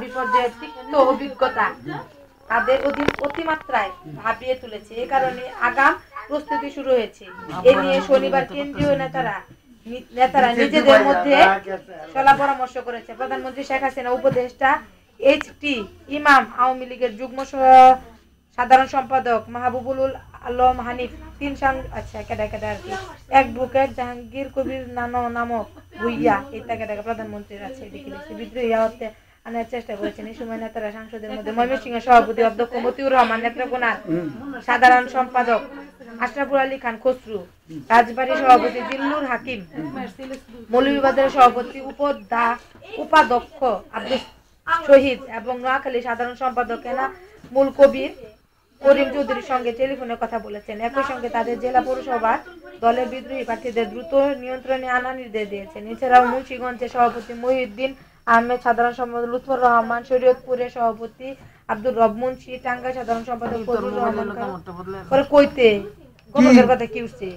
বিপর্যয়ের তিক্ত অভিজ্ঞতা তাদের অতিমাত্রায় ভাবিয়ে তুলেছে। এ কারণে আগাম প্রস্তুতি শুরু হয়েছে। এ নিয়ে শনিবার কেন্দ্রীয় নেতারা নিজেদের মধ্যে সলা পরামর্শ করেছে। প্রধানমন্ত্রী শেখ হাসিনা, উপদেষ্টা এইচ.টি. ইমাম, আওয়ামী লীগের যুগ্ম সাধারণ সম্পাদক মাহবুবুল আলম হানিফ, অ্যাডভোকেট জাহাঙ্গীর কবির নামক ভুইয়া ইত্যাদি প্রধানমন্ত্রীর আছে। এদিকে বিদ্রোহী আহতে আনার চেষ্টা করেছেন। এই সময় নেতারা সাংসদের মধ্যে ময়মনসিংহের সভাপতি অধ্যক্ষ মতিউর রহমান নেত্রকোনার সাধারণ সম্পাদক আশরাফুল আলী খান খসরু, রাজবাড়ীর সভাপতি জিল্লুর হাকিম, মৌলভীবাজারের সভাপতি উপাধ্যক্ষ আব্দুল শহীদ এবং নোয়াখালী সাধারণ সম্পাদক এনামুল কবির করিম চৌধুরীর সঙ্গে টেলিফোনে কথা বলেছেন। একই সঙ্গে তাদের জেলা পৌরসভা দলের বিদ্রোহী প্রার্থীদের দ্রুত নিয়ন্ত্রণে আনার নির্দেশ দিয়েছেন। এছাড়াও মুন্সিগঞ্জের সভাপতি মহিউদ্দিন আহমেদ, সাধারণ সম্পাদক লুৎফর রহমান, শরীয়তপুরের সভাপতি আব্দুর রব মুন্সি, টাঙ্গাইল সাধারণ সম্পাদক ফজলুর রহমান কইতে গফরগাঁর কথা কি উঠছে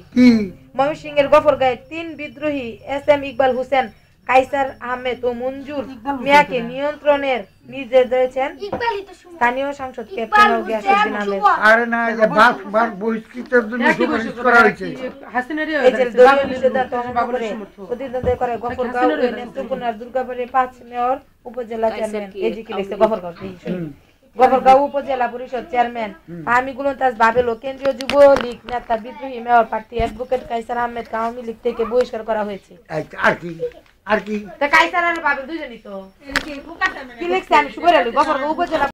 ময়মনসিংহের গফরগাঁয়ে ৩ বিদ্রোহী এস.এম. ইকবাল হোসেন, কাইসার আহমেদ ও মঞ্জুর মিয়াকে নিয়ন্ত্রণের নির্দেশ দিয়েছেন স্থানীয় সাংসদ ক্যাপ্টেন গিয়াসউদ্দিন আহমেদ। আরে না, যে বাস বহিষ্কৃতের জন্য সুপারিশ করা হয়েছে। প্রতিদ্বন্দ্বিতা করে গফরগাঁও ও নেত্রকোনার দুর্গাবাড়ির ৫ মেয়র, উপজেলা চেয়ারম্যান এজিকে লিখছে গফরগাঁও উপজেলা পরিষদ চেয়ারম্যান ফাহমি গুলন্তাজ বাবেল ও কেন্দ্রীয় যুবলীগ নেতা বিদ্রোহী মেয়র প্রার্থী অ্যাডভোকেট কাইসার আহমেদকে আওয়ামী লীগ থেকে বহিষ্কার করা হয়েছে। আর কি কাইসার আর বাবেল দুইজনই তো কি লিখছে আমি সুবরালি গফরগাঁও উপজেলা